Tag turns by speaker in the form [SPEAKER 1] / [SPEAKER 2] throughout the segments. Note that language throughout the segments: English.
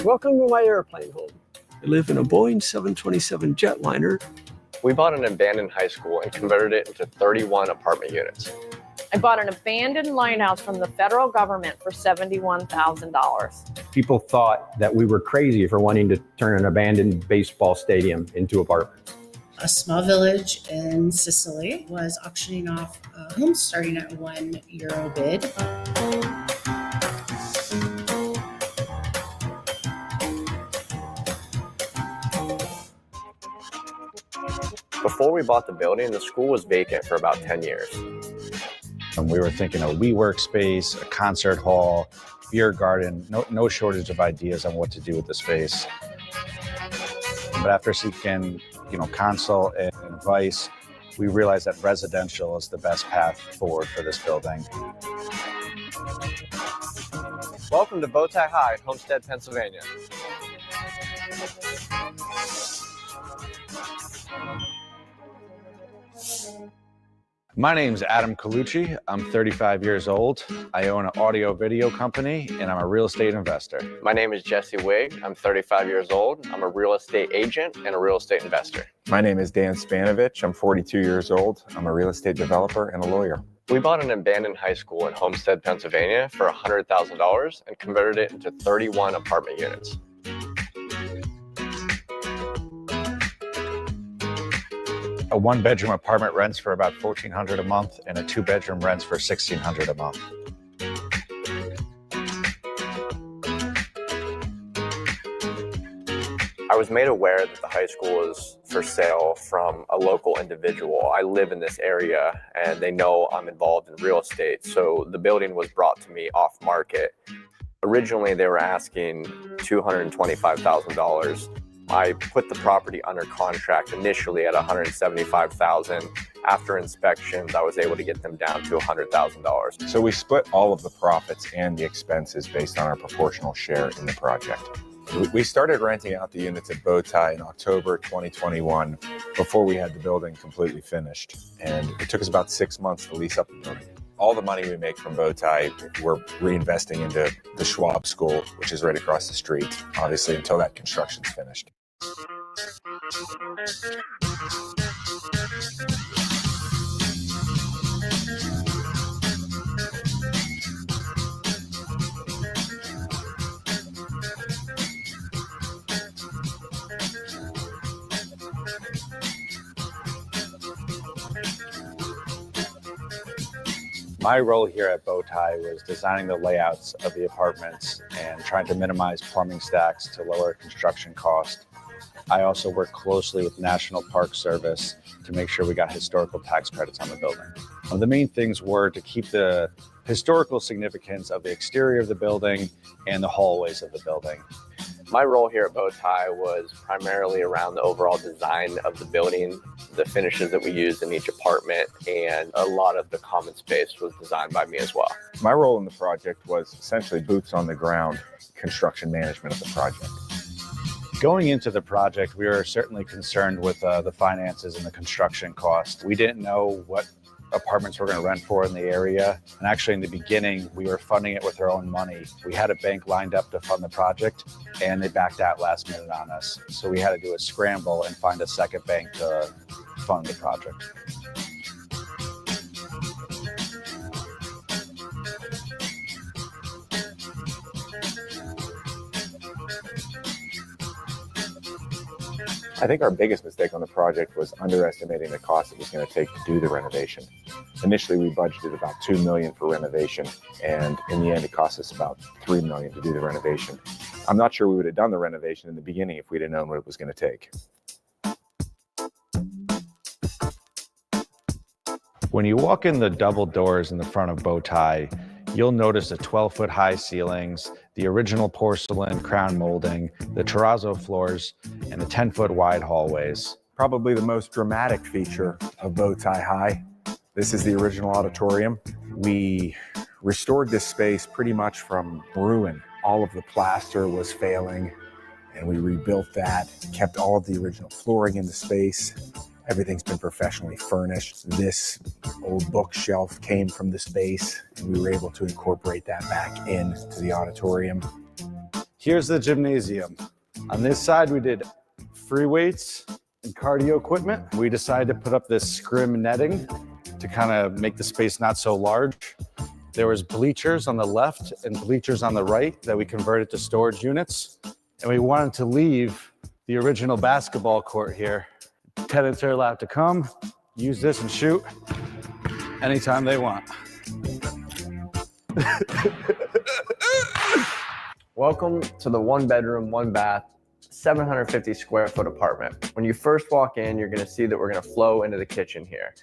[SPEAKER 1] Welcome to my airplane home. I live in a Boeing 727 jetliner.
[SPEAKER 2] We bought an abandoned high school and converted it into 31 apartment units.
[SPEAKER 3] I bought an abandoned lighthouse from the federal government for $71,000.
[SPEAKER 4] People thought that we were crazy for wanting to turn an abandoned baseball stadium into apartments.
[SPEAKER 5] A small village in Sicily was auctioning off a home starting at €1 bid.
[SPEAKER 2] Before we bought the building, the school was vacant for about 10 years.
[SPEAKER 6] And we were thinking a WeWork space, a concert hall, beer garden, no shortage of ideas on what to do with the space. But after seeking, counsel and advice, we realized that residential is the best path forward for this building.
[SPEAKER 2] Welcome to Bowtie High, Homestead, Pennsylvania.
[SPEAKER 6] My name's Adam Colucci. I'm 35 years old. I own an audio video company and I'm a real estate investor.
[SPEAKER 2] My name is Jesse Wigg. I'm 35 years old. I'm a real estate agent and a real estate investor.
[SPEAKER 7] My name is Dan Spanovich. I'm 42 years old. I'm a real estate developer and a lawyer.
[SPEAKER 2] We bought an abandoned high school in Homestead, Pennsylvania for $100,000 and converted it into 31 apartment units.
[SPEAKER 6] A one-bedroom apartment rents for about $1,400 a month, and a two-bedroom rents for $1,600 a month.
[SPEAKER 2] I was made aware that the high school is for sale from a local individual. I live in this area and they know I'm involved in real estate, so the building was brought to me off market. Originally, they were asking $225,000. I put the property under contract initially at $175,000. After inspections, I was able to get them down to $100,000.
[SPEAKER 7] So we split all of the profits and the expenses based on our proportional share in the project. We started renting out the units at Bowtie in October 2021 before we had the building completely finished. And it took us about 6 months to lease up the building. All the money we make from Bowtie, we're reinvesting into the Schwab School, which is right across the street, obviously, until that construction's finished.
[SPEAKER 6] My role here at Bowtie was designing the layouts of the apartments and trying to minimize plumbing stacks to lower construction cost. I also worked closely with National Park Service to make sure we got historical tax credits on the building. The main things were to keep the historical significance of the exterior of the building and the hallways of the building.
[SPEAKER 2] My role here at Bowtie was primarily around the overall design of the building, the finishes that we used in each apartment, and a lot of the common space was designed by me as well.
[SPEAKER 7] My role in the project was essentially boots on the ground construction management of the project.
[SPEAKER 6] Going into the project, we were certainly concerned with the finances and the construction cost. We didn't know what apartments we're going to rent for in the area. And actually in the beginning, we were funding it with our own money. We had a bank lined up to fund the project and they backed out last minute on us. So we had to do a scramble and find a second bank to fund the project.
[SPEAKER 7] I think our biggest mistake on the project was underestimating the cost it was going to take to do the renovation. Initially, we budgeted about $2 million for renovation, and in the end, it cost us about $3 million to do the renovation. I'm not sure we would have done the renovation in the beginning if we'd have known what it was going to take.
[SPEAKER 6] When you walk in the double doors in the front of Bowtie, you'll notice the 12-foot high ceilings, the original porcelain crown molding, the terrazzo floors, and the 10-foot wide hallways.
[SPEAKER 7] Probably the most dramatic feature of Bowtie High. This is the original auditorium. We restored this space pretty much from ruin. All of the plaster was failing, and we rebuilt that, kept all of the original flooring in the space. Everything's been professionally furnished. This old bookshelf came from the space, and we were able to incorporate that back into the auditorium.
[SPEAKER 6] Here's the gymnasium. On this side, we did free weights and cardio equipment. We decided to put up this scrim netting to kind of make the space not so large. There was bleachers on the left and bleachers on the right that we converted to storage units. And we wanted to leave the original basketball court here. Tenants are allowed to come, use this and shoot anytime they want.
[SPEAKER 2] Welcome to the 1 bedroom, 1 bath, 750 square foot apartment. When you first walk in, you're gonna see that we're gonna flow into the kitchen here.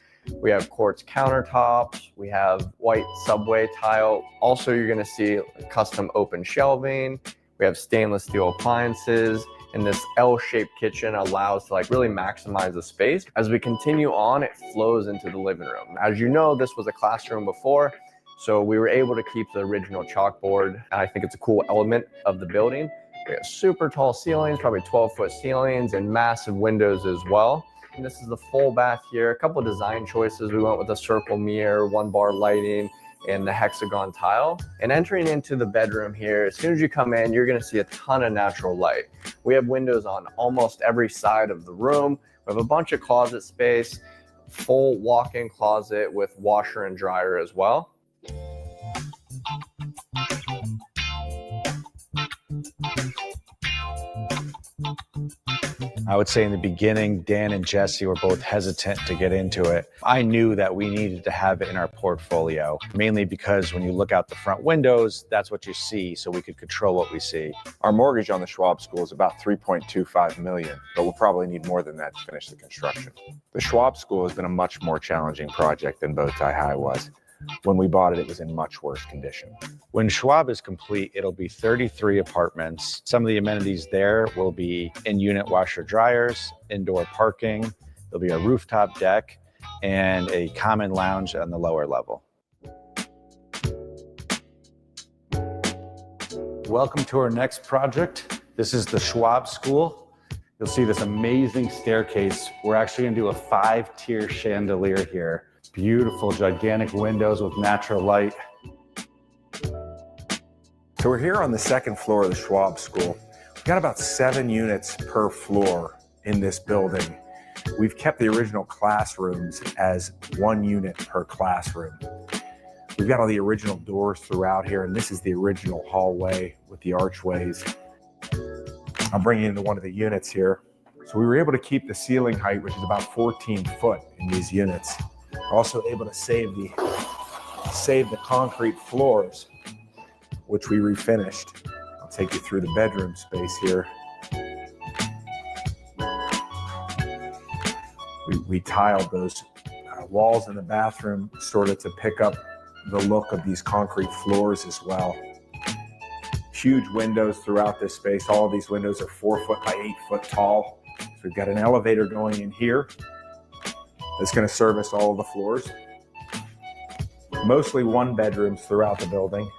[SPEAKER 2] We have quartz countertops, we have white subway tile. Also, you're gonna see custom open shelving. We have stainless steel appliances, and this L-shaped kitchen allows to really maximize the space. As we continue on, it flows into the living room. As you know, this was a classroom before, so we were able to keep the original chalkboard. And I think it's a cool element of the building. We have super tall ceilings, probably 12-foot ceilings, and massive windows as well. And this is the full bath here. A couple of design choices. We went with a circle mirror, 1-bar lighting, and the hexagon tile. And entering into the bedroom here, as soon as you come in, you're gonna see a ton of natural light. We have windows on almost every side of the room. We have a bunch of closet space, full walk-in closet with washer and dryer as well.
[SPEAKER 6] I would say in the beginning, Dan and Jesse were both hesitant to get into it. I knew that we needed to have it in our portfolio, mainly because when you look out the front windows, that's what you see, so we could control what we see.
[SPEAKER 7] Our mortgage on the Schwab School is about $3.25 million, but we'll probably need more than that to finish the construction. The Schwab School has been a much more challenging project than Bowtie High was. When we bought it, it was in much worse condition.
[SPEAKER 6] When Schwab is complete, it'll be 33 apartments. Some of the amenities there will be in-unit washer dryers, indoor parking, there'll be a rooftop deck, and a common lounge on the lower level. Welcome to our next project. This is the Schwab School. You'll see this amazing staircase. We're actually gonna do a 5-tier chandelier here. Beautiful, gigantic windows with natural light.
[SPEAKER 7] So we're here on the 2nd floor of the Schwab School. We've got about 7 units per floor in this building. We've kept the original classrooms as 1 unit per classroom. We've got all the original doors throughout here, and this is the original hallway with the archways. I'll bring you into one of the units here. So we were able to keep the ceiling height, which is about 14 foot in these units. We're also able to save the concrete floors, which we refinished. I'll take you through the bedroom space here. We tiled those walls in the bathroom sort of to pick up the look of these concrete floors as well. Huge windows throughout this space. All of these windows are 4 foot by 8 foot tall. So we've got an elevator going in here that's going to service all of the floors. Mostly 1 bedrooms throughout the building.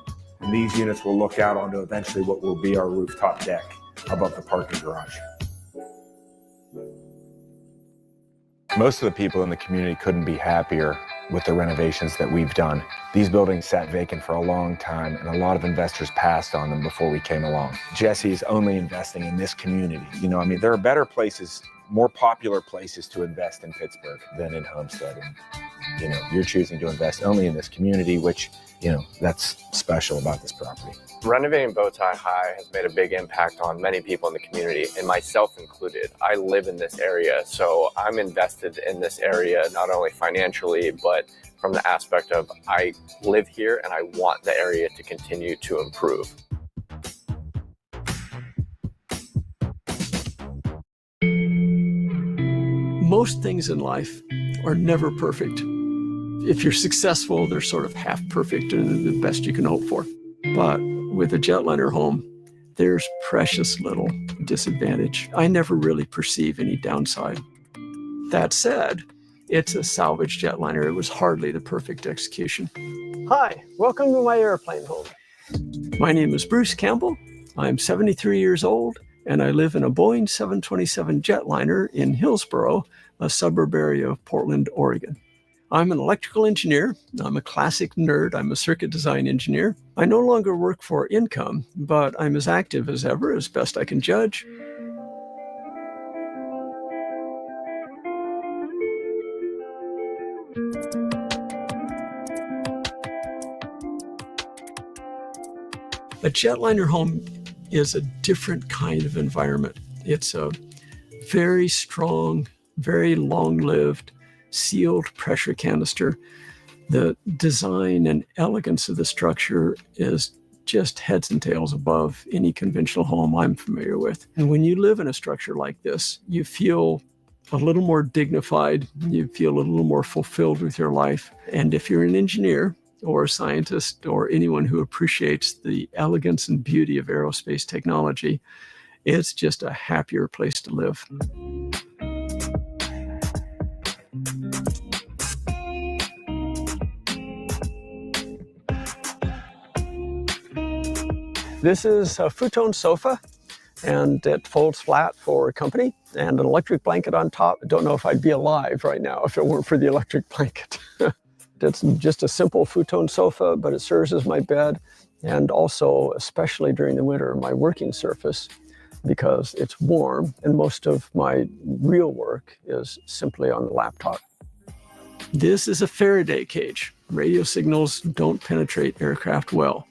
[SPEAKER 7] And these units will look out onto eventually what will be our rooftop deck above the parking garage. Most of the people in the community couldn't be happier with the renovations that we've done. These buildings sat vacant for a long time, and a lot of investors passed on them before we came along. Jesse's only investing in this community. There are better places, more popular places to invest in Pittsburgh than in Homestead. And, you're choosing to invest only in this community, which, that's special about this property.
[SPEAKER 2] Renovating Bowtie High has made a big impact on many people in the community, and myself included. I live in this area, so I'm invested in this area, not only financially, but from the aspect of I live here and I want the area to continue to improve.
[SPEAKER 1] Most things in life are never perfect. If you're successful, they're sort of half perfect and the best you can hope for. But with a jetliner home, there's precious little disadvantage. I never really perceive any downside. That said, it's a salvage jetliner. It was hardly the perfect execution.
[SPEAKER 8] Hi, welcome to my airplane home.
[SPEAKER 1] My name is Bruce Campbell. I'm 73 years old, and I live in a Boeing 727 jetliner in Hillsboro, a suburb area of Portland, Oregon. I'm an electrical engineer. I'm a classic nerd. I'm a circuit design engineer. I no longer work for income, but I'm as active as ever, as best I can judge. A jetliner home is a different kind of environment. It's a very strong, very long-lived, sealed pressure canister. The design and elegance of the structure is just heads and tails above any conventional home I'm familiar with. And when you live in a structure like this, you feel a little more dignified, you feel a little more fulfilled with your life. And if you're an engineer or a scientist or anyone who appreciates the elegance and beauty of aerospace technology, it's just a happier place to live.
[SPEAKER 8] This is a futon sofa, and it folds flat for company, and an electric blanket on top. I don't know if I'd be alive right now if it weren't for the electric blanket. It's just a simple futon sofa, but it serves as my bed, and also, especially during the winter, my working surface, because it's warm, and most of my real work is simply on the laptop.
[SPEAKER 1] This is a Faraday cage. Radio signals don't penetrate aircraft well.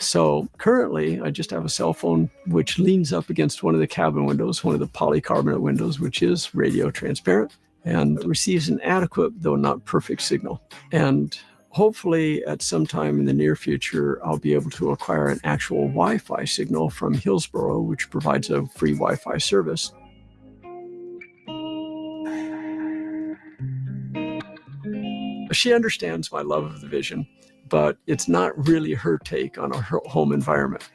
[SPEAKER 1] So currently, I just have a cell phone which leans up against one of the cabin windows, one of the polycarbonate windows, which is radio transparent, and receives an adequate, though not perfect, signal. And hopefully at some time in the near future, I'll be able to acquire an actual Wi-Fi signal from Hillsboro, which provides a free Wi-Fi service. She understands my love of the vision, but it's not really her take on our home environment.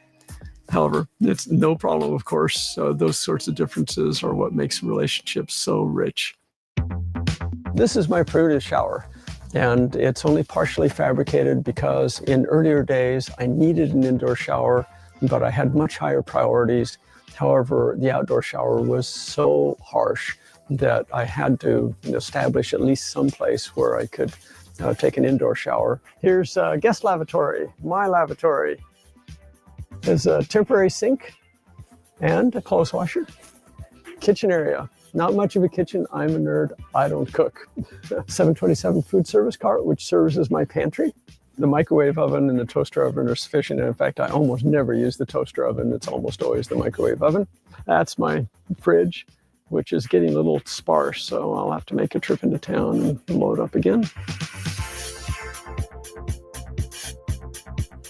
[SPEAKER 1] However, it's no problem, of course. Those sorts of differences are what makes relationships so rich.
[SPEAKER 8] This is my primitive shower, and it's only partially fabricated because in earlier days I needed an indoor shower, but I had much higher priorities. However, the outdoor shower was so harsh that I had to establish at least some place where I could take an indoor shower. Here's a guest lavatory, my lavatory. There's a temporary sink and a clothes washer. Kitchen area. Not much of a kitchen. I'm a nerd. I don't cook. 727 food service cart, which serves as my pantry. The microwave oven and the toaster oven are sufficient. And in fact, I almost never use the toaster oven. It's almost always the microwave oven. That's my fridge, which is getting a little sparse. So I'll have to make a trip into town and load up again.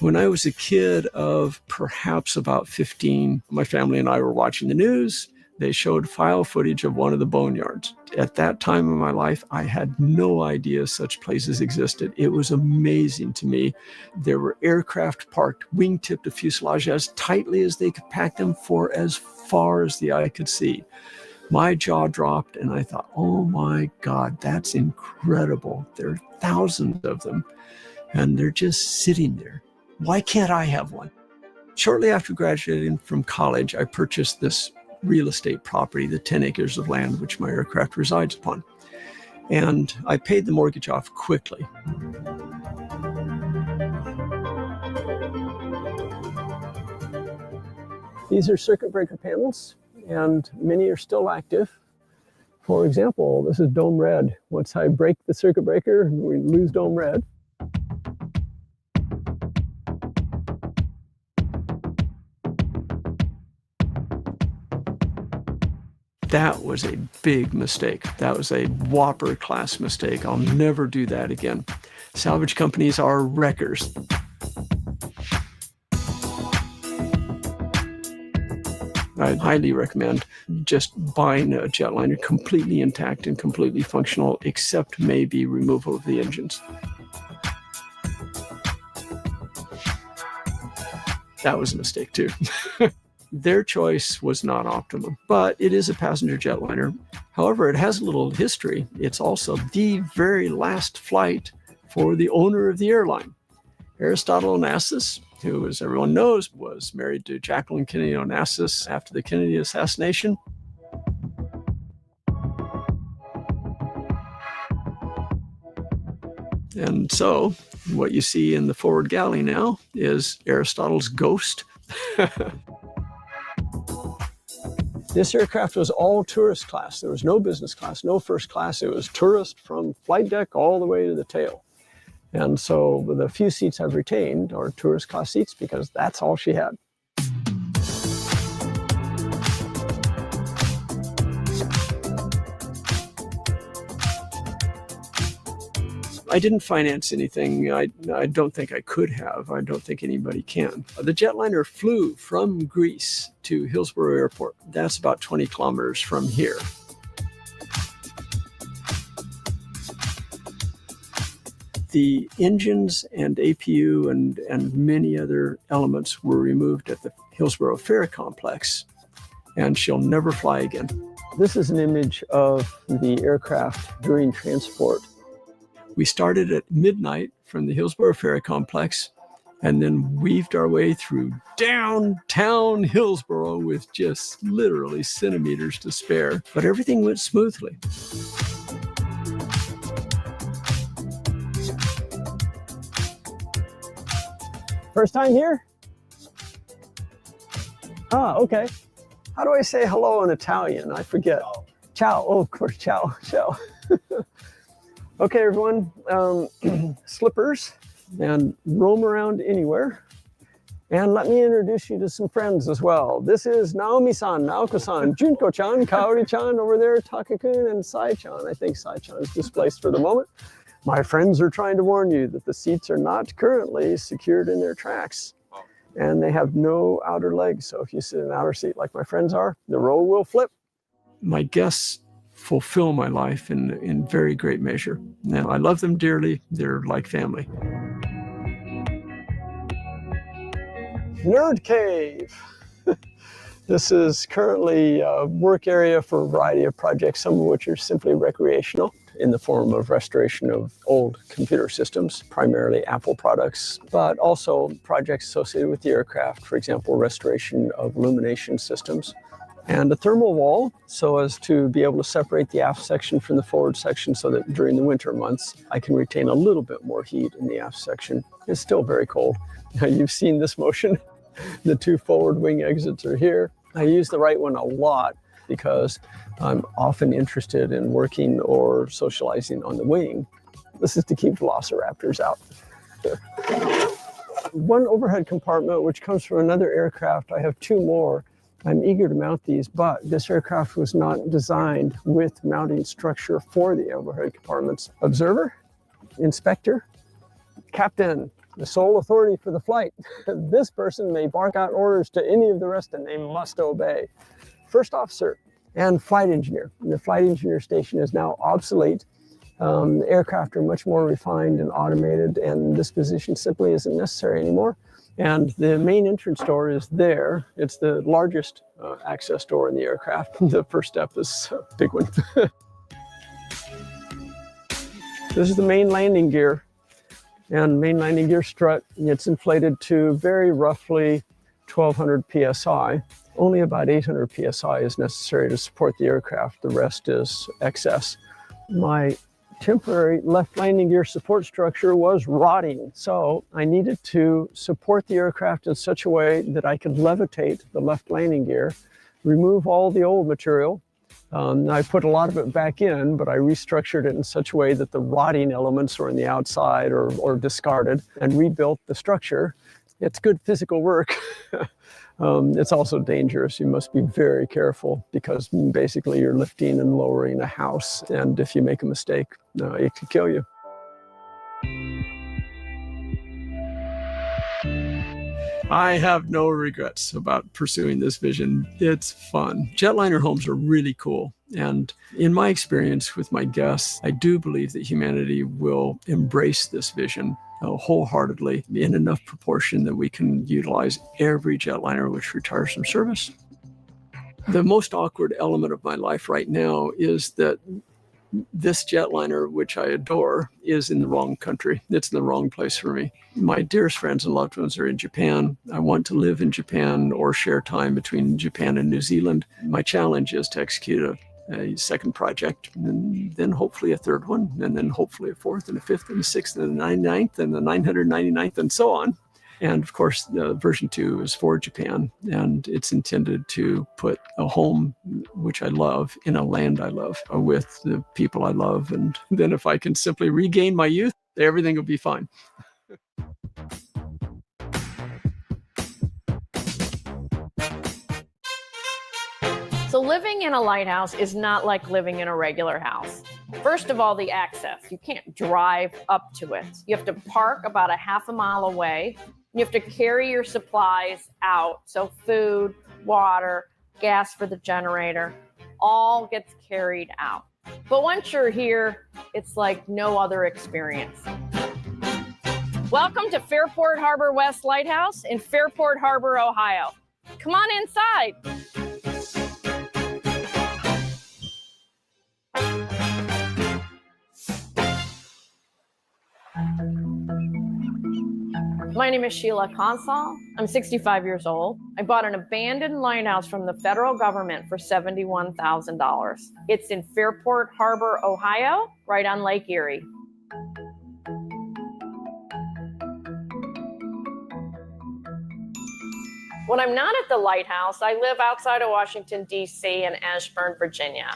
[SPEAKER 1] When I was a kid of perhaps about 15, my family and I were watching the news. They showed file footage of one of the boneyards. At that time in my life, I had no idea such places existed. It was amazing to me. There were aircraft parked wingtip to fuselage as tightly as they could pack them for as far as the eye could see. My jaw dropped and I thought, oh my God, that's incredible. There are thousands of them and they're just sitting there. Why can't I have one? Shortly after graduating from college, I purchased this real estate property, the 10 acres of land which my aircraft resides upon. And I paid the mortgage off quickly.
[SPEAKER 8] These are circuit breaker panels, and many are still active. For example, this is dome red. Once I break the circuit breaker, we lose dome red.
[SPEAKER 1] That was a big mistake. That was a whopper class mistake. I'll never do that again. Salvage companies are wreckers. I highly recommend just buying a jetliner completely intact and completely functional, except maybe removal of the engines. That was a mistake too. Their choice was not optimum, but it is a passenger jetliner. However, it has a little history. It's also the very last flight for the owner of the airline. Aristotle Onassis, who, as everyone knows, was married to Jacqueline Kennedy Onassis after the Kennedy assassination. And so what you see in the forward galley now is Aristotle's ghost.
[SPEAKER 8] This aircraft was all tourist class. There was no business class, no first class. It was tourist from flight deck all the way to the tail. And so the few seats I've retained are tourist class seats because that's all she had.
[SPEAKER 1] I didn't finance anything. I don't think I could have. I don't think anybody can. The jetliner flew from Greece to Hillsborough Airport. That's about 20 kilometers from here. The engines and APU and many other elements were removed at the Hillsborough Ferry Complex, and she'll never fly again.
[SPEAKER 8] This is an image of the aircraft during transport.
[SPEAKER 1] We started at midnight from the Hillsborough Ferry Complex and then weaved our way through downtown Hillsborough with just literally centimeters to spare, but everything went smoothly.
[SPEAKER 8] First time here? Ah, okay. How do I say hello in Italian? I forget. Ciao. Oh, of course, ciao. Ciao. Okay, everyone. Slippers and roam around anywhere. And let me introduce you to some friends as well. This is Naomi-san, Naoko-san, Junko-chan, Kaori-chan over there, Taka-kun, and Sai-chan. I think Sai-chan is displaced for the moment. My friends are trying to warn you that the seats are not currently secured in their tracks. And they have no outer legs. So if you sit in an outer seat like my friends are, the row will flip.
[SPEAKER 1] My guests fulfill my life in very great measure. Now, I love them dearly. They're like family.
[SPEAKER 8] Nerd Cave. This is currently a work area for a variety of projects, some of which are simply recreational in the form of restoration of old computer systems, primarily Apple products, but also projects associated with the aircraft, for example, restoration of illumination systems. And a thermal wall so as to be able to separate the aft section from the forward section so that during the winter months, I can retain a little bit more heat in the aft section. It's still very cold. You've seen this motion. The two forward wing exits are here. I use the right one a lot because I'm often interested in working or socializing on the wing. This is to keep velociraptors out. One overhead compartment, which comes from another aircraft. I have two more. I'm eager to mount these, but this aircraft was not designed with mounting structure for the overhead compartments. Observer, inspector, captain, the sole authority for the flight. This person may bark out orders to any of the rest and they must obey. First officer and flight engineer. The flight engineer station is now obsolete. The aircraft are much more refined and automated, and this position simply isn't necessary anymore. And the main entrance door is there. It's the largest access door in the aircraft. The first step is a big one. This is the main landing gear. And main landing gear strut, it's inflated to very roughly 1,200 PSI. Only about 800 PSI is necessary to support the aircraft. The rest is excess. My temporary left landing gear support structure was rotting. So I needed to support the aircraft in such a way that I could levitate the left landing gear, remove all the old material. I put a lot of it back in, but I restructured it in such a way that the rotting elements were on the outside or discarded, and rebuilt the structure. It's good physical work. It's also dangerous. You must be very careful because basically you're lifting and lowering a house, and if you make a mistake, it could kill you.
[SPEAKER 1] I have no regrets about pursuing this vision. It's fun. Jetliner homes are really cool. And in my experience with my guests, I do believe that humanity will embrace this vision wholeheartedly in enough proportion that we can utilize every jetliner which retires from service. The most awkward element of my life right now is that this jetliner, which I adore, is in the wrong country. It's in the wrong place for me. My dearest friends and loved ones are in Japan. I want to live in Japan or share time between Japan and New Zealand. My challenge is to execute a second project, and then hopefully a third one, and then hopefully a fourth and a fifth and a sixth and a 99th and the 999th and so on. And of course, the version 2 is for Japan, and it's intended to put a home, which I love, in a land I love, with the people I love. And then if I can simply regain my youth, everything will be fine.
[SPEAKER 3] So living in a lighthouse is not like living in a regular house. First of all, the access. You can't drive up to it. You have to park about a half a mile away. You have to carry your supplies out. So food, water, gas for the generator, all gets carried out. But once you're here, it's like no other experience. Welcome to Fairport Harbor West Lighthouse in Fairport Harbor, Ohio. Come on inside. My name is Sheila Consall. I'm 65 years old. I bought an abandoned lighthouse from the federal government for $71,000. It's in Fairport Harbor, Ohio, right on Lake Erie. When I'm not at the lighthouse, I live outside of Washington, D.C. in Ashburn, Virginia.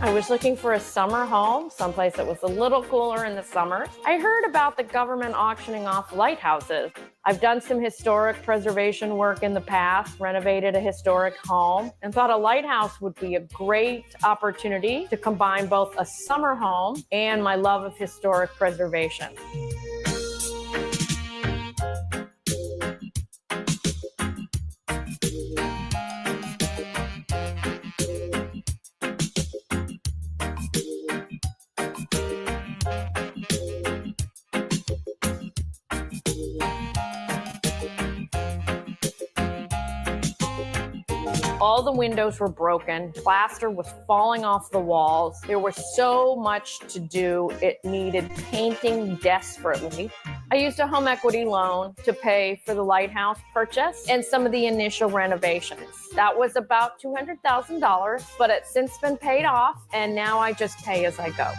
[SPEAKER 3] I was looking for a summer home, someplace that was a little cooler in the summer. I heard about the government auctioning off lighthouses. I've done some historic preservation work in the past, renovated a historic home, and thought a lighthouse would be a great opportunity to combine both a summer home and my love of historic preservation. All the windows were broken. Plaster was falling off the walls. There was so much to do. It needed painting desperately. I used a home equity loan to pay for the lighthouse purchase and some of the initial renovations. That was about $200,000, but it's since been paid off, and now I just pay as I go.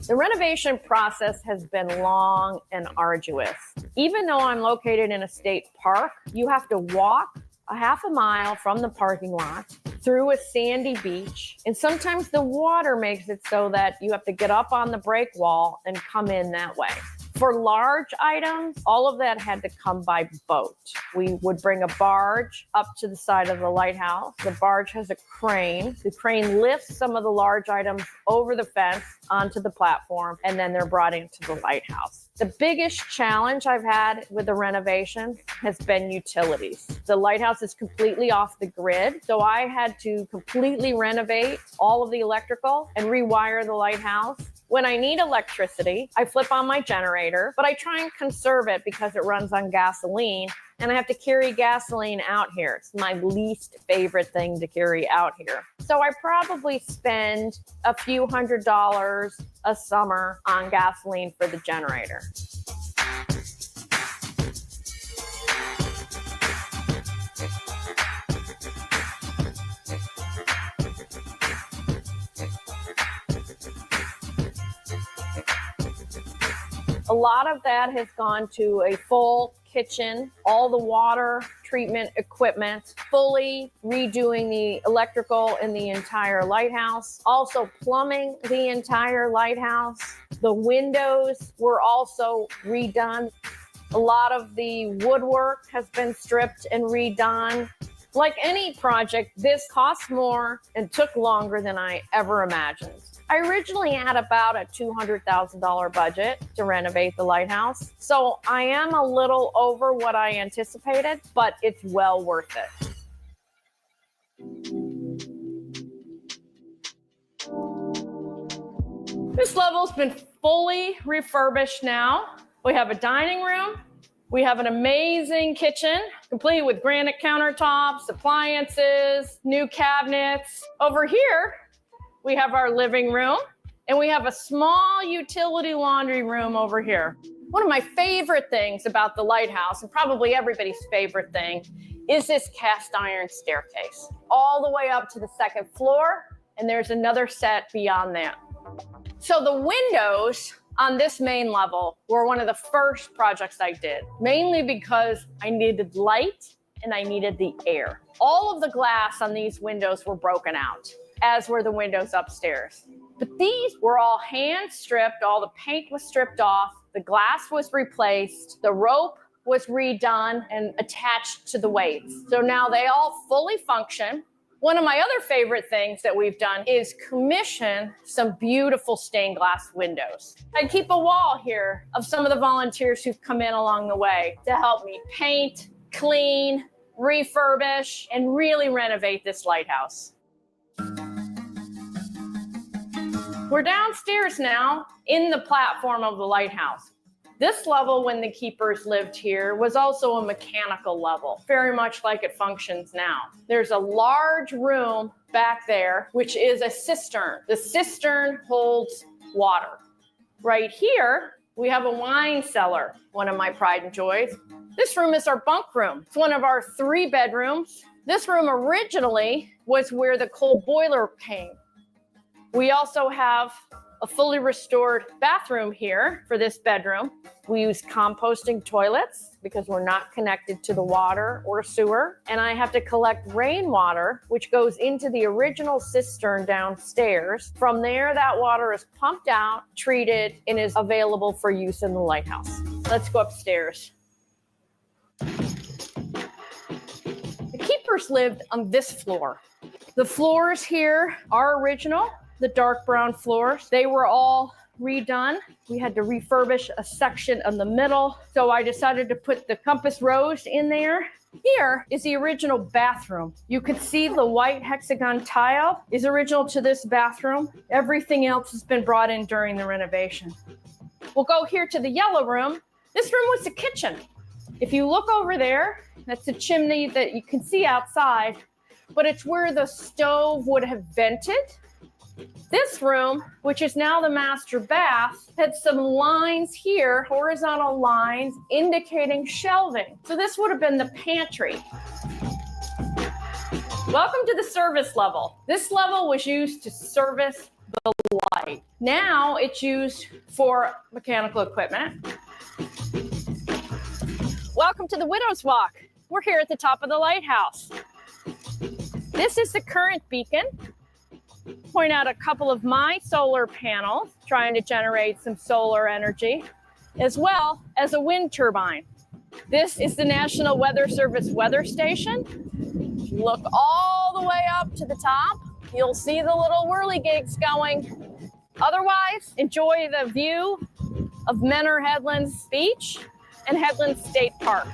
[SPEAKER 3] The renovation process has been long and arduous. Even though I'm located in a state park, you have to walk a half a mile from the parking lot through a sandy beach. And sometimes the water makes it so that you have to get up on the break wall and come in that way. For large items, all of that had to come by boat. We would bring a barge up to the side of the lighthouse. The barge has a crane. The crane lifts some of the large items over the fence onto the platform, and then they're brought into the lighthouse. The biggest challenge I've had with the renovation has been utilities. The lighthouse is completely off the grid, so I had to completely renovate all of the electrical and rewire the lighthouse. When I need electricity, I flip on my generator, but I try and conserve it because it runs on gasoline, and I have to carry gasoline out here. It's my least favorite thing to carry out here. So I probably spend a few $100s a summer on gasoline for the generator. A lot of that has gone to a full kitchen, all the water treatment equipment, fully redoing the electrical in the entire lighthouse, also plumbing the entire lighthouse. The windows were also redone. A lot of the woodwork has been stripped and redone. Like any project, this cost more and took longer than I ever imagined. I originally had about a $200,000 budget to renovate the lighthouse, so I am a little over what I anticipated, but it's well worth it. This level's been fully refurbished now. We have a dining room. We have an amazing kitchen, complete with granite countertops, appliances, new cabinets. Over here, we have our living room, and we have a small utility laundry room over here. One of my favorite things about the lighthouse, and probably everybody's favorite thing, is this cast iron staircase all the way up to the second floor, and there's another set beyond that. So the windows on this main level were one of the first projects I did, mainly because I needed light and I needed the air. All of the glass on these windows were broken out, as were the windows upstairs. But these were all hand stripped, all the paint was stripped off, the glass was replaced, the rope was redone and attached to the weights. So now they all fully function. One of my other favorite things that we've done is commission some beautiful stained glass windows. I keep a wall here of some of the volunteers who've come in along the way to help me paint, clean, refurbish, and really renovate this lighthouse. We're downstairs now in the platform of the lighthouse. This level, when the keepers lived here, was also a mechanical level, very much like it functions now. There's a large room back there, which is a cistern. The cistern holds water. Right here, we have a wine cellar, one of my pride and joys. This room is our bunk room. It's one of our 3 bedrooms. This room originally was where the coal boiler came. We also have a fully restored bathroom here for this bedroom. We use composting toilets because we're not connected to the water or sewer. And I have to collect rainwater, which goes into the original cistern downstairs. From there, that water is pumped out, treated, and is available for use in the lighthouse. Let's go upstairs. The keepers lived on this floor. The floors here are original. The dark brown floors, they were all redone. We had to refurbish a section in the middle. So I decided to put the compass rose in there. Here is the original bathroom. You can see the white hexagon tile is original to this bathroom. Everything else has been brought in during the renovation. We'll go here to the yellow room. This room was the kitchen. If you look over there, that's a chimney that you can see outside, but it's where the stove would have vented. This room, which is now the master bath, had some lines here, horizontal lines indicating shelving. So this would have been the pantry. Welcome to the service level. This level was used to service the light. Now it's used for mechanical equipment. Welcome to the Widow's Walk. We're here at the top of the lighthouse. This is the current beacon. Point out a couple of my solar panels, trying to generate some solar energy, as well as a wind turbine. This is the National Weather Service weather station. Look all the way up to the top. You'll see the little whirligigs going. Otherwise, enjoy the view of Menor Headlands Beach and Headlands State Park.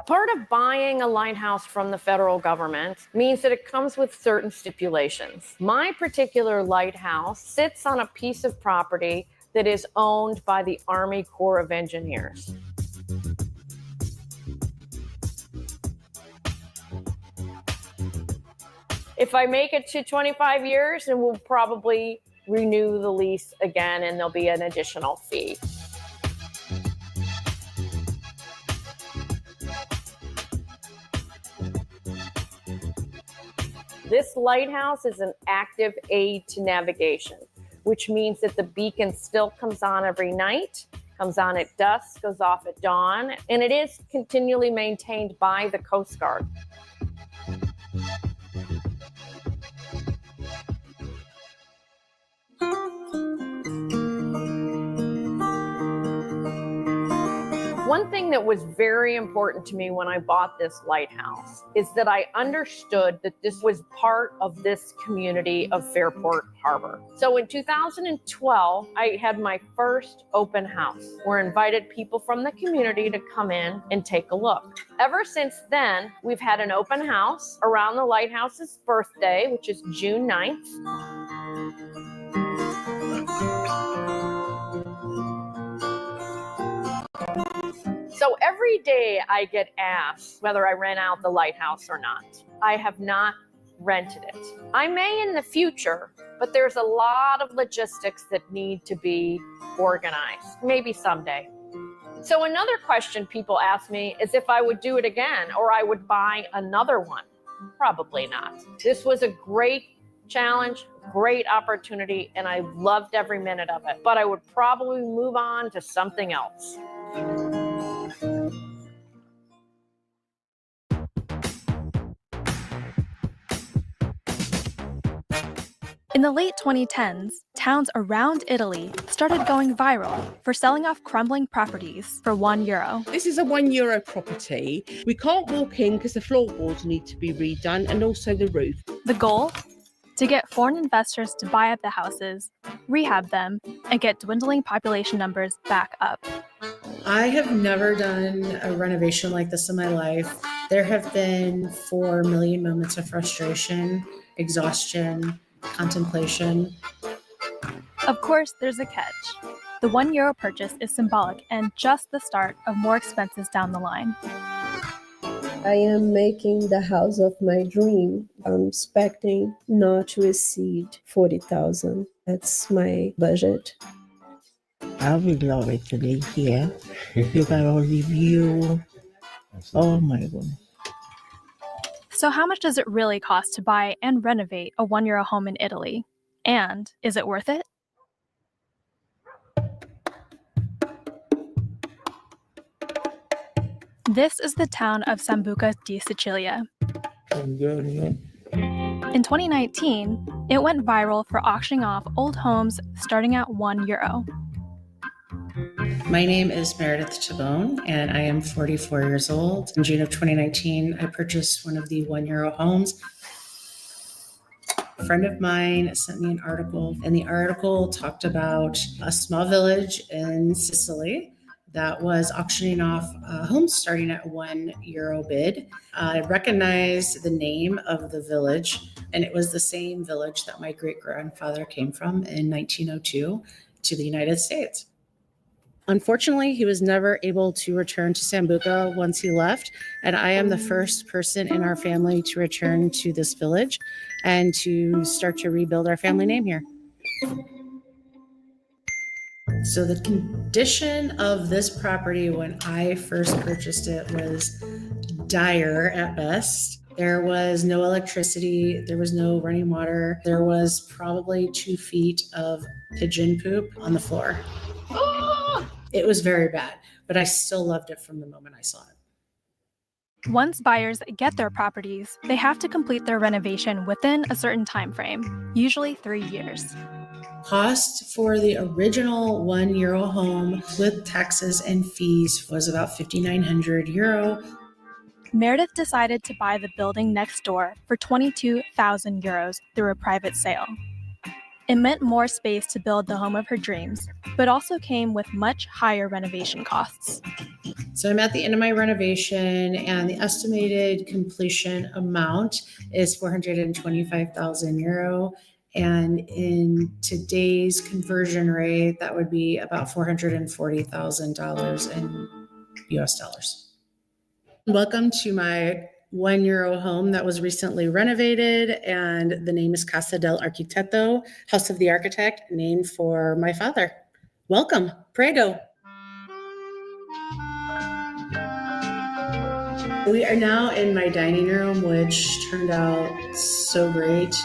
[SPEAKER 3] Part of buying a lighthouse from the federal government means that it comes with certain stipulations. My particular lighthouse sits on a piece of property that is owned by the Army Corps of Engineers. If I make it to 25 years, then we'll probably renew the lease again, and there'll be an additional fee. This lighthouse is an active aid to navigation, which means that the beacon still comes on every night, comes on at dusk, goes off at dawn, and it is continually maintained by the Coast Guard. One thing that was very important to me when I bought this lighthouse is that I understood that this was part of this community of Fairport Harbor. So in 2012, I had my first open house where I invited people from the community to come in and take a look. Ever since then, we've had an open house around the lighthouse's birthday, which is June 9th. So every day I get asked whether I rent out the lighthouse or not. I have not rented it. I may in the future, but there's a lot of logistics that need to be organized, maybe someday. So another question people ask me is if I would do it again or I would buy another one. Probably not. This was a great challenge, great opportunity, and I loved every minute of it, but I would probably move on to something else.
[SPEAKER 9] In the late 2010s, towns around Italy started going viral for selling off crumbling properties for €1.
[SPEAKER 10] This is a €1 property. We can't walk in because the floorboards need to be redone and also the roof.
[SPEAKER 9] The goal? To get foreign investors to buy up the houses, rehab them, and get dwindling population numbers back up.
[SPEAKER 5] I have never done a renovation like this in my life. There have been 4 million moments of frustration, exhaustion, contemplation.
[SPEAKER 9] Of course, there's a catch. The €1 purchase is symbolic and just the start of more expenses down the line.
[SPEAKER 11] I am making the house of my dream. I'm expecting not to exceed 40,000. That's my budget.
[SPEAKER 12] I would love it to live here. You got all the view. Oh my goodness.
[SPEAKER 9] So how much does it really cost to buy and renovate a €1 home in Italy? And is it worth it? This is the town of Sambuca di Sicilia. In 2019, it went viral for auctioning off old homes starting at €1.
[SPEAKER 5] My name is Meredith Chabone, and I am 44 years old. In June of 2019, I purchased one of the €1 homes. A friend of mine sent me an article, and the article talked about a small village in Sicily that was auctioning off homes starting at €1 bid. I recognized the name of the village, and it was the same village that my great-grandfather came from in 1902 to the United States. Unfortunately, he was never able to return to Sambuca once he left, and I am the first person in our family to return to this village and to start to rebuild our family name here. So the condition of this property when I first purchased it was dire at best. There was no electricity, there was no running water, there was probably 2 feet of pigeon poop on the floor. It was very bad, but I still loved it from the moment I saw it.
[SPEAKER 9] Once buyers get their properties, they have to complete their renovation within a certain time frame, usually 3 years.
[SPEAKER 5] Cost for the original €1 home with taxes and fees was about €5,900.
[SPEAKER 9] Meredith decided to buy the building next door for €22,000 through a private sale. It meant more space to build the home of her dreams, but also came with much higher renovation costs.
[SPEAKER 5] So I'm at the end of my renovation, and the estimated completion amount is €425,000. And in today's conversion rate, that would be about $440,000 in US dollars. Welcome to my €1 home that was recently renovated, and the name is Casa del Architetto, House of the Architect, named for my father. Welcome, prego. We are now in my dining room, which turned out so great.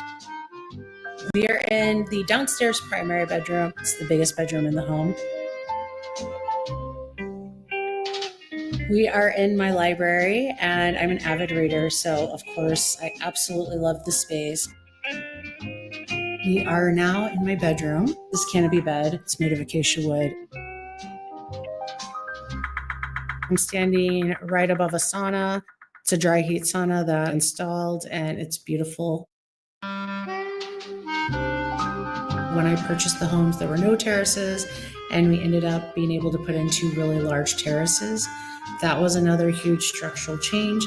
[SPEAKER 5] We are in the downstairs primary bedroom. It's the biggest bedroom in the home. We are in my library, and I'm an avid reader, so of course I absolutely love the space. We are now in my bedroom. This canopy bed, it's made of acacia wood. I'm standing right above a sauna. It's a dry heat sauna that I installed, and it's beautiful. When I purchased the homes, there were no terraces, and we ended up being able to put in 2 really large terraces. That was another huge structural change.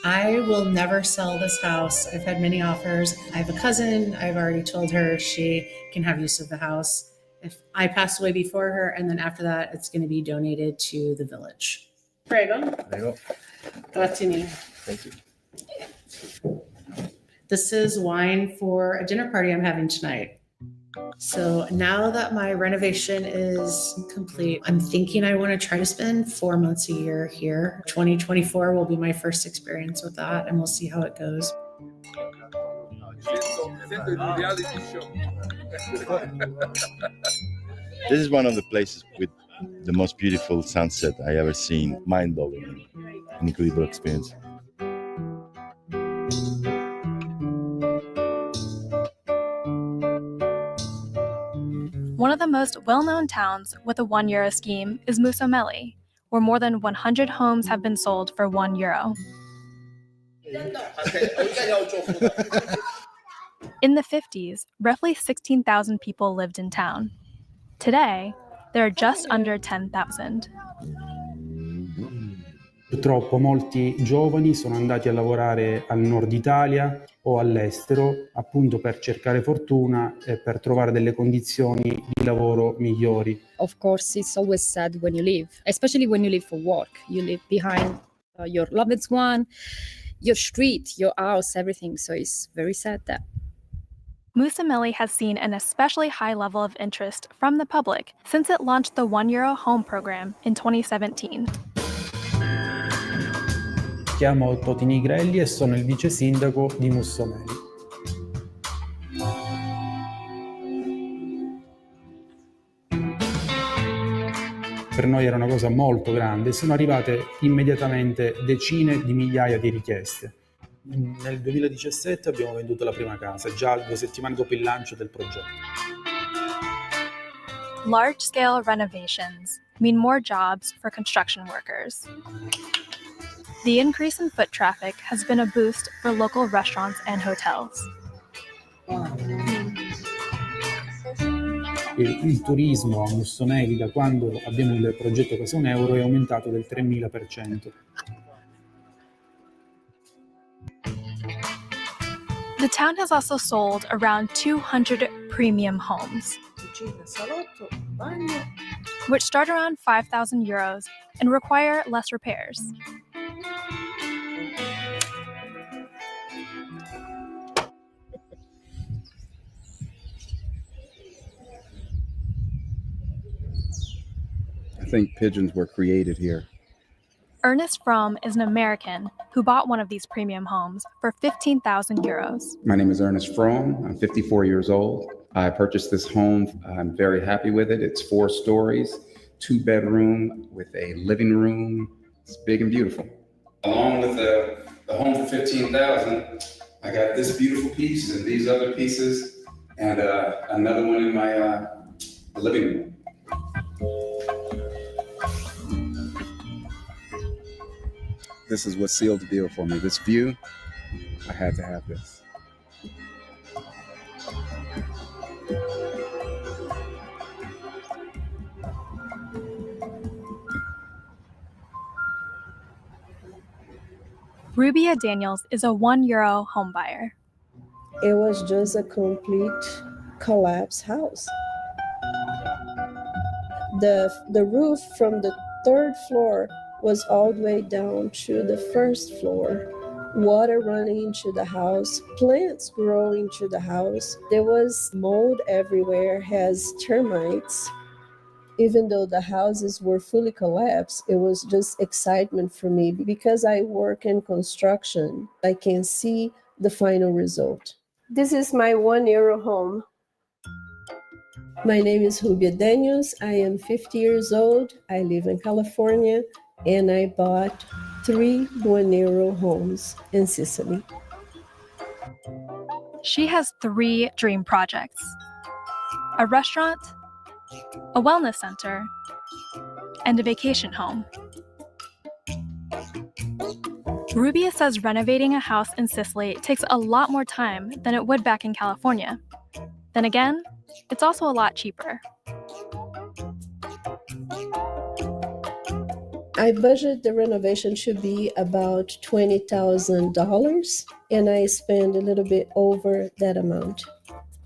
[SPEAKER 5] I will never sell this house. I've had many offers. I have a cousin. I've already told her she can have use of the house. if I pass away before her, and then after that, it's going to be donated to the village. Prego. Grazie mille.
[SPEAKER 2] Thank you.
[SPEAKER 5] This is wine for a dinner party I'm having tonight. So now that my renovation is complete, I'm thinking I want to try to spend 4 months a year here. 2024 will be my first experience with that, and we'll see how it goes.
[SPEAKER 13] This is one of the places with the most beautiful sunset I ever seen. Mind-blowing, an incredible experience.
[SPEAKER 9] One of the most well-known towns with a €1 scheme is Musomelli, where more than 100 homes have been sold for €1. In the 50s, roughly 16,000 people lived in town. Today, there are just under 10,000.
[SPEAKER 14] Purtroppo molti giovani sono andati a lavorare al nord Italia o all'estero, appunto per cercare fortuna e per trovare delle condizioni di lavoro migliori.
[SPEAKER 15] Of course, it's always sad when you leave, especially when you leave for work. You leave behind your loved one, your street, your house, everything. So it's very sad that.
[SPEAKER 9] Musomelli has seen an especially high level of interest from the public since it launched the €1 home program in 2017.
[SPEAKER 14] Mi chiamo Toti Nigrelli e sono il vice sindaco di Mussomeli. Per noi era una cosa molto grande, sono arrivate immediatamente decine di migliaia di richieste. Nel 2017 abbiamo venduto la prima casa, già 2 settimane dopo il lancio del progetto.
[SPEAKER 9] Large-scale renovations mean more jobs for construction workers. The increase in foot traffic has been a boost for local restaurants and hotels.
[SPEAKER 14] Il turismo a Mussomeli da quando abbiamo il progetto Casa €1 è aumentato del 3000%.
[SPEAKER 9] The town has also sold around 200 premium homes, which start around €5,000 and require less repairs.
[SPEAKER 16] I think pigeons were created here.
[SPEAKER 9] Ernest Fromm is an American who bought one of these premium homes for €15,000.
[SPEAKER 16] My name is Ernest Fromm. I'm 54 years old. I purchased this home. I'm very happy with it. It's 4 stories, 2-bedroom with a living room. It's big and beautiful. Along with the home for $15,000, I got this beautiful piece and these other pieces and another one in my living room. This is what sealed the deal for me. This view, I had to have this.
[SPEAKER 9] Rubia Daniels is a €1 homebuyer.
[SPEAKER 11] It was just a complete collapse house. The roof from the 3rd floor was all the way down to the 1st floor. Water running into the house, plants growing into the house. There was mold everywhere, has termites. Even though the houses were fully collapsed, it was just excitement for me because I work in construction. I can see the final result. This is my €1 home. My name is Rubia Daniels. I am 50 years old. I live in California, and I bought 3 €1 homes in Sicily.
[SPEAKER 9] She has 3 dream projects: a restaurant, a wellness center, and a vacation home. Rubia says renovating a house in Sicily takes a lot more time than it would back in California. Then again, it's also a lot cheaper.
[SPEAKER 11] I budget the renovation should be about $20,000, and I spend a little bit over that amount.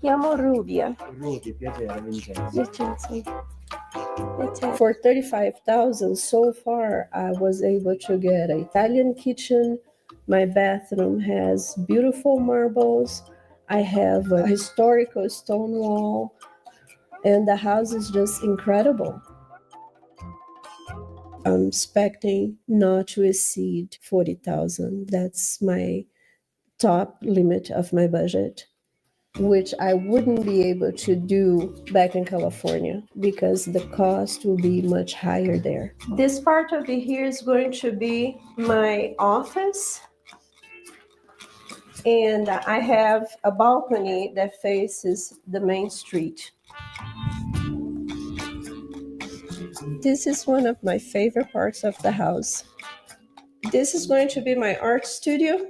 [SPEAKER 11] Chiamo Rubia.
[SPEAKER 17] Ruby, piacere, Vincenzo.
[SPEAKER 11] Vincenzo. For 35,000 so far, I was able to get an Italian kitchen. My bathroom has beautiful marbles. I have a historical stone wall, and the house is just incredible. I'm expecting not to exceed 40,000. That's my top limit of my budget, which I wouldn't be able to do back in California because the cost will be much higher there. This part over here is going to be my office. And I have a balcony that faces the main street. This is one of my favorite parts of the house. This is going to be my art studio.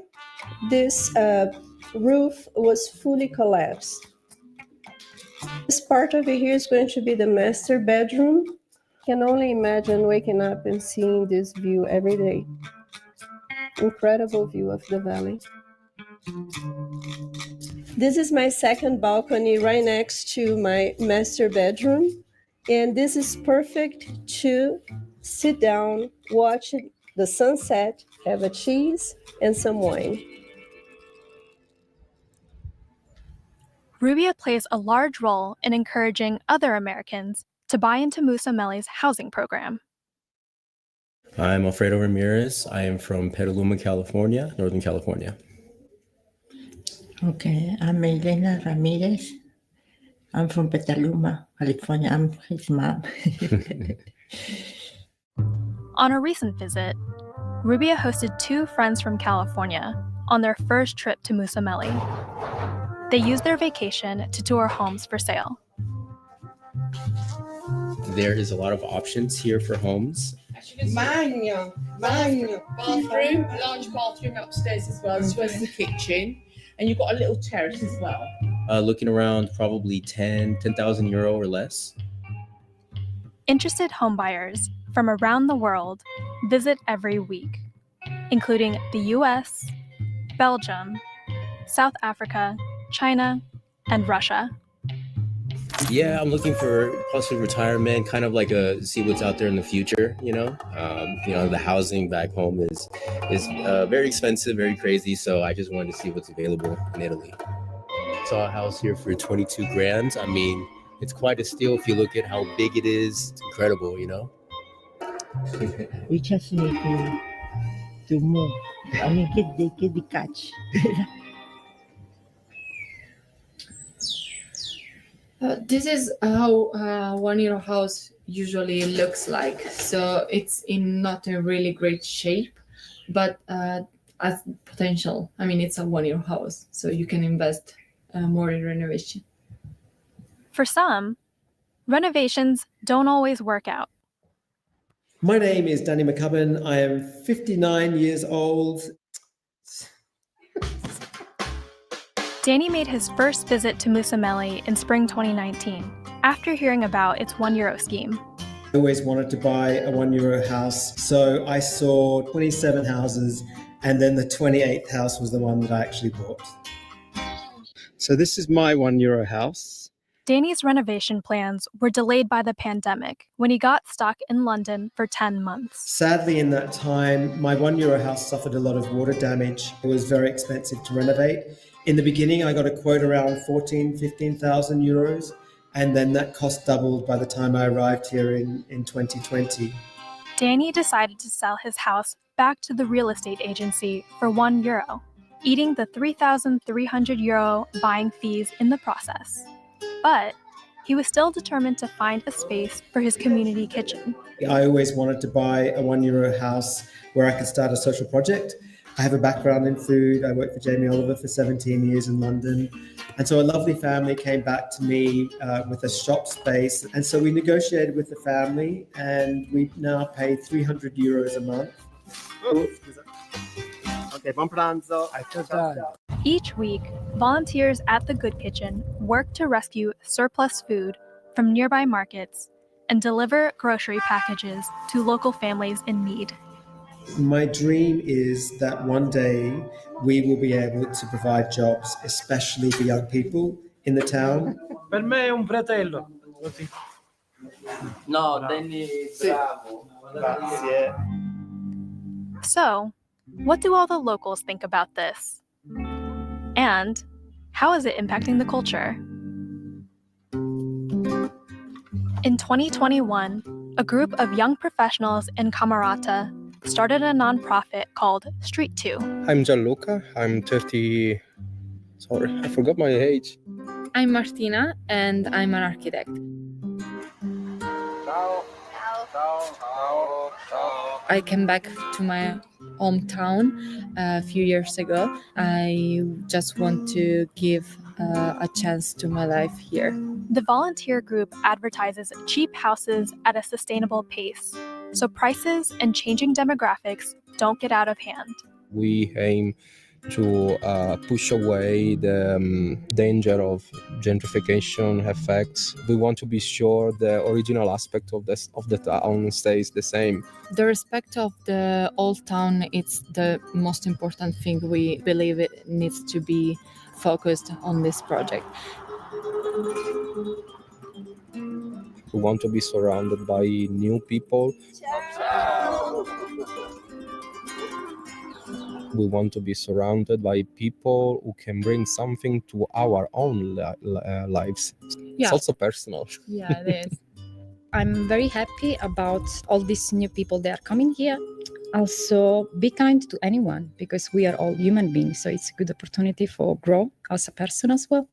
[SPEAKER 11] This roof was fully collapsed. This part over here is going to be the master bedroom. I can only imagine waking up and seeing this view every day. Incredible view of the valley. This is my second balcony right next to my master bedroom. And this is perfect to sit down, watch the sunset, have a cheese and some wine.
[SPEAKER 9] Rubia plays a large role in encouraging other Americans to buy into Musameli's housing program.
[SPEAKER 18] I'm Alfredo Ramirez. I am from Petaluma, California, Northern California.
[SPEAKER 12] Okay, I'm Elena Ramirez. I'm from Petaluma, California. I'm his mom.
[SPEAKER 9] On a recent visit, Rubia hosted 2 friends from California on their first trip to Musameli. They used their vacation to tour homes for sale.
[SPEAKER 18] There is a lot of options here for homes.
[SPEAKER 10] Bathroom, large bathroom upstairs as well, as well as the kitchen. And you've got a little terrace as well.
[SPEAKER 18] Looking around probably 10,000 euro or less.
[SPEAKER 9] Interested homebuyers from around the world visit every week, including the US, Belgium, South Africa, China, and Russia.
[SPEAKER 18] Yeah, I'm looking for possibly retirement, kind of like see what's out there in the future. The housing back home is very expensive, very crazy. So I just wanted to see what's available in Italy. Saw a house here for 22 grand. I mean, it's quite a steal if you look at how big it is. It's incredible,
[SPEAKER 12] We just need to move. I mean, get the catch.
[SPEAKER 19] This is how a 1 euro house usually looks like. So it's in not a really great shape, but has potential. I mean, it's a 1 euro house, so you can invest more in renovation.
[SPEAKER 9] For some, renovations don't always work out.
[SPEAKER 17] My name is Danny McCubbin. I am 59 years old.
[SPEAKER 9] Danny made his first visit to Musameli in spring 2019, after hearing about its 1 euro scheme.
[SPEAKER 17] I always wanted to buy a 1 euro house, so I saw 27 houses, and then the 28th house was the one that I actually bought. So this is my 1 euro house.
[SPEAKER 9] Danny's renovation plans were delayed by the pandemic when he got stuck in London for 10 months.
[SPEAKER 17] Sadly, in that time, my 1 euro house suffered a lot of water damage. It was very expensive to renovate. In the beginning, I got a quote around 15,000 euros, and then that cost doubled by the time I arrived here in 2020.
[SPEAKER 9] Danny decided to sell his house back to the real estate agency for 1 euro, eating the 3,300 euro buying fees in the process. But he was still determined to find a space for his community kitchen.
[SPEAKER 17] I always wanted to buy a 1 euro house where I could start a social project. I have a background in food. I worked for Jamie Oliver for 17 years in London. And so a lovely family came back to me with a shop space. And so we negotiated with the family, and we now pay 300 euros a month. Okay, buon pranzo.
[SPEAKER 9] Each week, volunteers at the Good Kitchen work to rescue surplus food from nearby markets and deliver grocery packages to local families in need.
[SPEAKER 17] My dream is that one day we will be able to provide jobs, especially for young people in the town.
[SPEAKER 20] Per me è un fratello.
[SPEAKER 21] No, Danny, bravo.
[SPEAKER 17] Grazie.
[SPEAKER 9] So, what do all the locals think about this? And how is it impacting the culture? In 2021, a group of young professionals in Camerata started a nonprofit called Street 2.
[SPEAKER 22] I'm Gianluca. I'm 30. Sorry, I forgot my age.
[SPEAKER 15] I'm Martina and I'm an architect.
[SPEAKER 21] Ciao. Ciao.
[SPEAKER 15] I came back to my hometown a few years ago. I just want to give a chance to my life here.
[SPEAKER 9] The volunteer group advertises cheap houses at a sustainable pace, so prices and changing demographics don't get out of hand.
[SPEAKER 22] We aim to push away the danger of gentrification effects. We want to be sure the original aspect of the town stays the same.
[SPEAKER 15] The respect of the old town is the most important thing. We believe it needs to be focused on this project.
[SPEAKER 22] We want to be surrounded by new people. We want to be surrounded by people who can bring something to our own lives.
[SPEAKER 15] Yeah.
[SPEAKER 22] It's also personal.
[SPEAKER 15] Yeah, it is. I'm very happy about all these new people that are coming here. Also, be kind to anyone because we are all human beings, so it's a good opportunity for grow as a person as well.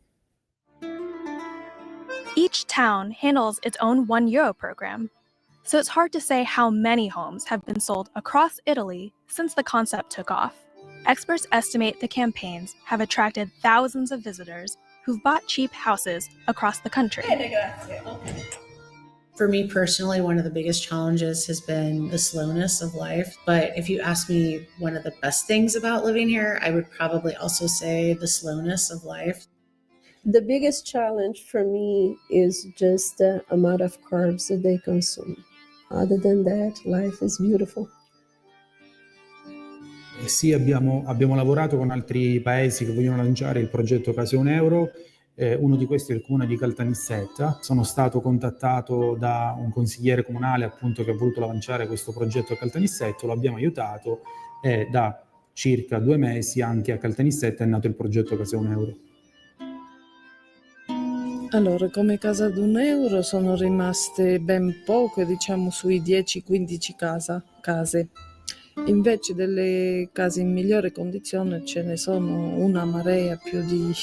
[SPEAKER 9] Each town handles its own €1 program, so it's hard to say how many homes have been sold across Italy since the concept took off. Experts estimate the campaigns have attracted thousands of visitors who've bought cheap houses across the country.
[SPEAKER 5] For me personally, one of the biggest challenges has been the slowness of life. But if you ask me one of the best things about living here, I would probably also say the slowness of life.
[SPEAKER 11] The biggest challenge for me is just the amount of carbs that they consume. Other than that, life is beautiful.
[SPEAKER 14] Sì, abbiamo lavorato con altri paesi che vogliono lanciare il progetto Case €1. Uno di questi è il comune di Caltanissetta. Sono stato contattato da un consigliere comunale appunto che ha voluto lanciare questo progetto a Caltanissetta, lo abbiamo aiutato e da circa 2 mesi anche a Caltanissetta è nato il progetto Case €1.
[SPEAKER 23] Allora, come casa ad €1 sono rimaste ben poche, diciamo sui 10-15 case. Invece delle case in migliore condizione ce ne sono una marea, più di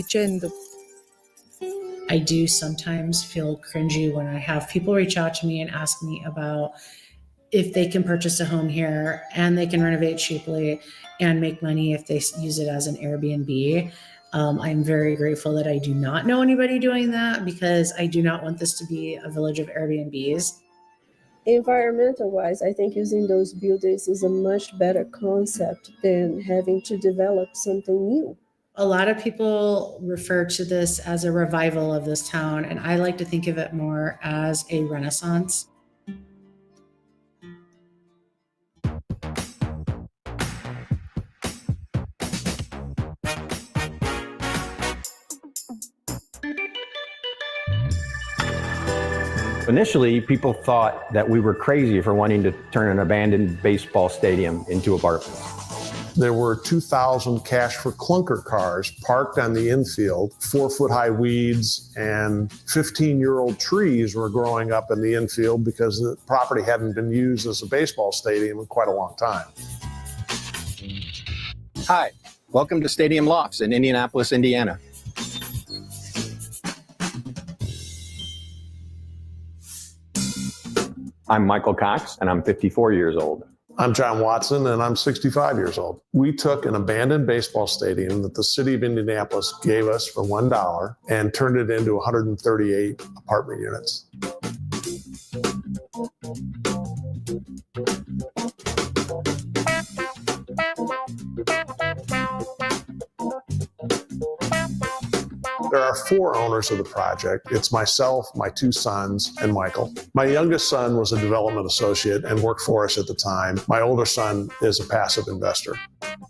[SPEAKER 23] 100.
[SPEAKER 5] I do sometimes feel cringy when I have people reach out to me and ask me about if they can purchase a home here and they can renovate cheaply and make money if they use it as an Airbnb. I'm very grateful that I do not know anybody doing that because I do not want this to be a village of Airbnbs.
[SPEAKER 11] Environmental wise, I think using those buildings is a much better concept than having to develop something new.
[SPEAKER 5] A lot of people refer to this as a revival of this town, and I like to think of it more as a renaissance.
[SPEAKER 4] Initially, people thought that we were crazy for wanting to turn an abandoned baseball stadium into apartments.
[SPEAKER 24] There were 2,000 cash for clunker cars parked on the infield, 4-foot-high weeds, and 15-year-old trees were growing up in the infield because the property hadn't been used as a baseball stadium in quite a long time.
[SPEAKER 25] Hi, welcome to Stadium Lofts in Indianapolis, Indiana.
[SPEAKER 4] I'm Michael Cox, and I'm 54 years old.
[SPEAKER 24] I'm John Watson, and I'm 65 years old. We took an abandoned baseball stadium that the city of Indianapolis gave us for $1 and turned it into 138 apartment units. There are 4 owners of the project. It's myself, my 2 sons, and Michael. My youngest son was a development associate and worked for us at the time. My older son is a passive investor.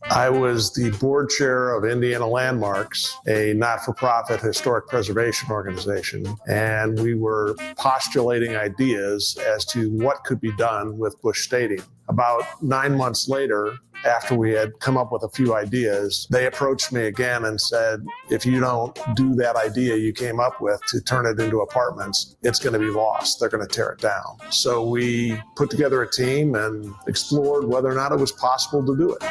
[SPEAKER 24] I was the board chair of Indiana Landmarks, a not-for-profit historic preservation organization, and we were postulating ideas as to what could be done with Busch Stadium. About 9 months later, after we had come up with a few ideas, they approached me again and said, if you don't do that idea you came up with to turn it into apartments, it's going to be lost. They're going to tear it down. So we put together a team and explored whether or not it was possible to do it.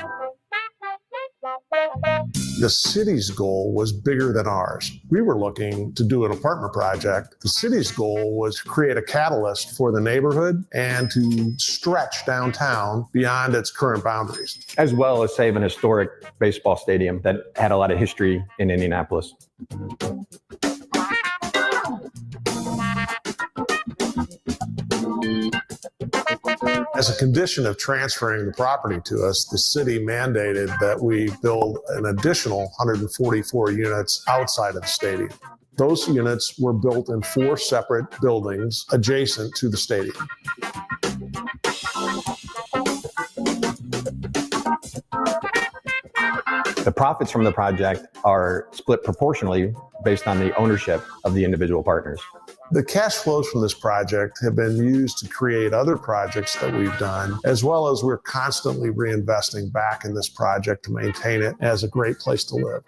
[SPEAKER 24] The city's goal was bigger than ours. We were looking to do an apartment project. The city's goal was to create a catalyst for the neighborhood and to stretch downtown beyond its current boundaries.
[SPEAKER 4] As well as save an historic baseball stadium that had a lot of history in Indianapolis.
[SPEAKER 24] As a condition of transferring the property to us, the city mandated that we build an additional 144 units outside of the stadium. Those units were built in 4 separate buildings adjacent to the stadium.
[SPEAKER 4] The profits from the project are split proportionally based on the ownership of the individual partners.
[SPEAKER 24] The cash flows from this project have been used to create other projects that we've done, as well as we're constantly reinvesting back in this project to maintain it as a great place to live.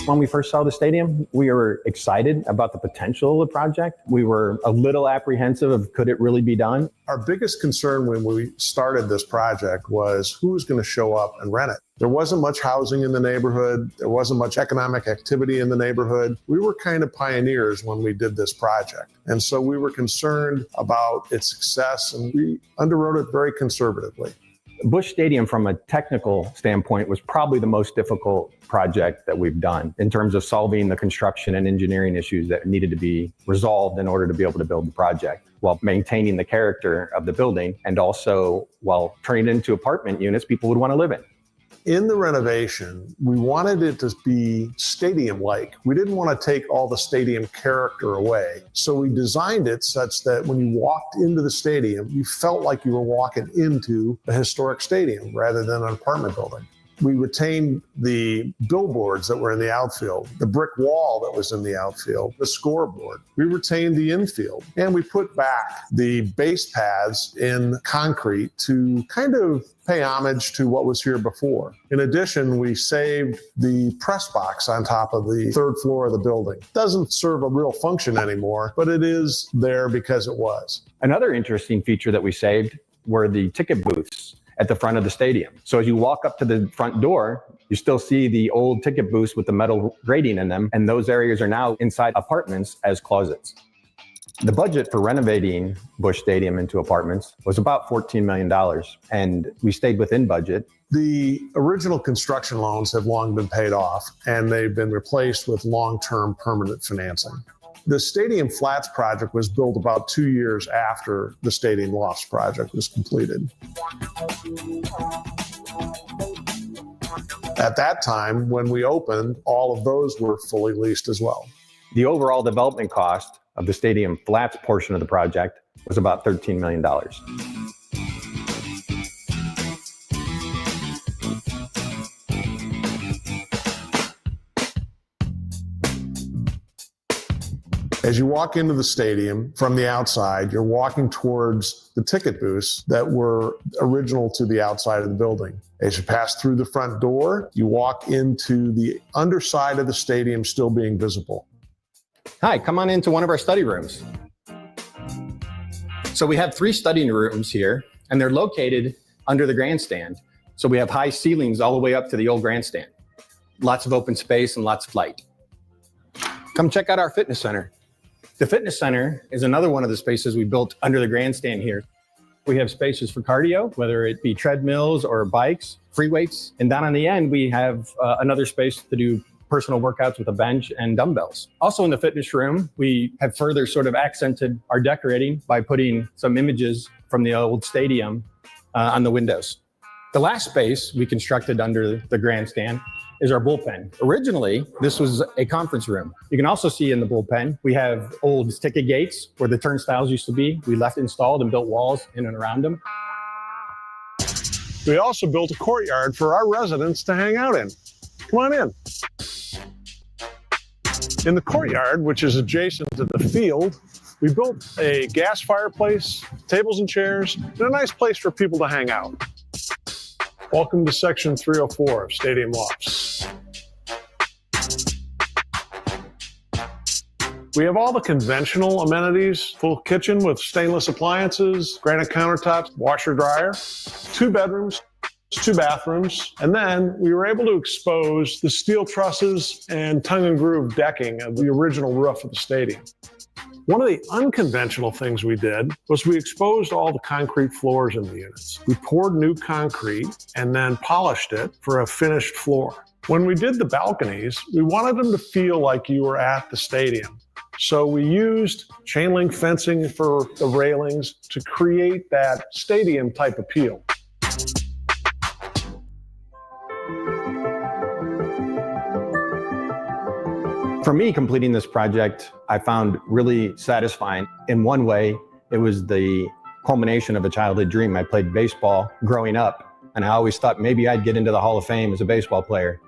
[SPEAKER 4] When we first saw the stadium, we were excited about the potential of the project. We were a little apprehensive of could it really be done.
[SPEAKER 24] Our biggest concern when we started this project was who was going to show up and rent it. There wasn't much housing in the neighborhood. There wasn't much economic activity in the neighborhood. We were kind of pioneers when we did this project. And so we were concerned about its success, and we underwrote it very conservatively.
[SPEAKER 4] Busch Stadium, from a technical standpoint, was probably the most difficult project that we've done in terms of solving the construction and engineering issues that needed to be resolved in order to be able to build the project, while maintaining the character of the building and also while turning it into apartment units people would want to live in.
[SPEAKER 24] In the renovation, we wanted it to be stadium-like. We didn't want to take all the stadium character away. So we designed it such that when you walked into the stadium, you felt like you were walking into a historic stadium rather than an apartment building. We retained the billboards that were in the outfield, the brick wall that was in the outfield, the scoreboard. We retained the infield, and we put back the base paths in concrete to kind of pay homage to what was here before. In addition, we saved the press box on top of the 3rd floor of the building. Doesn't serve a real function anymore, but it is there because it was.
[SPEAKER 4] Another interesting feature that we saved were the ticket booths at the front of the stadium. So as you walk up to the front door, you still see the old ticket booths with the metal grating in them, and those areas are now inside apartments as closets. The budget for renovating Busch Stadium into apartments was about $14 million, and we stayed within budget.
[SPEAKER 24] The original construction loans have long been paid off, and they've been replaced with long-term permanent financing. The Stadium Flats project was built about 2 years after the Stadium Lofts project was completed. At that time, when we opened, all of those were fully leased as well.
[SPEAKER 4] The overall development cost of the Stadium Flats portion of the project was about $13 million.
[SPEAKER 24] As you walk into the stadium from the outside, you're walking towards the ticket booths that were original to the outside of the building. As you pass through the front door, you walk into the underside of the stadium still being visible.
[SPEAKER 4] Hi, come on into one of our study rooms. So we have 3 study rooms here, and they're located under the grandstand. So we have high ceilings all the way up to the old grandstand. Lots of open space and lots of light. Come check out our fitness center. The fitness center is another one of the spaces we built under the grandstand here. We have spaces for cardio, whether it be treadmills or bikes, free weights. And down on the end, we have another space to do personal workouts with a bench and dumbbells. Also in the fitness room, we have further sort of accented our decorating by putting some images from the old stadium on the windows. The last space we constructed under the grandstand is our bullpen. Originally, this was a conference room. You can also see in the bullpen, we have old ticket gates where the turnstiles used to be. We left installed and built walls in and around them.
[SPEAKER 24] We also built a courtyard for our residents to hang out in. Come on in. In the courtyard, which is adjacent to the field, we built a gas fireplace, tables and chairs, and a nice place for people to hang out. Welcome to Section 304 of Stadium Lofts. We have all the conventional amenities, full kitchen with stainless appliances, granite countertops, washer dryer, 2 bedrooms, 2 bathrooms, and then we were able to expose the steel trusses and tongue and groove decking of the original roof of the stadium. One of the unconventional things we did was we exposed all the concrete floors in the units. We poured new concrete and then polished it for a finished floor. When we did the balconies, we wanted them to feel like you were at the stadium. So we used chain link fencing for the railings to create that stadium type appeal.
[SPEAKER 4] For me, completing this project, I found really satisfying. In one way, it was the culmination of a childhood dream. I played baseball growing up, and I always thought maybe I'd get into the Hall of Fame as a baseball player.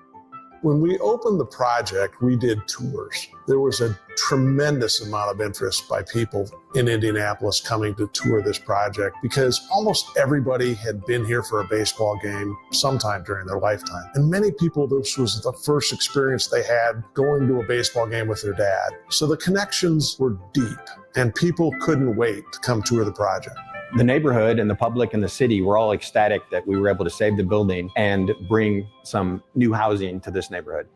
[SPEAKER 24] When we opened the project, we did tours. There was a tremendous amount of interest by people in Indianapolis coming to tour this project because almost everybody had been here for a baseball game sometime during their lifetime. And many people, this was the first experience they had going to a baseball game with their dad. So the connections were deep and people couldn't wait to come tour the project.
[SPEAKER 4] The neighborhood and the public and the city were all ecstatic that we were able to save the building and bring some new housing to this neighborhood.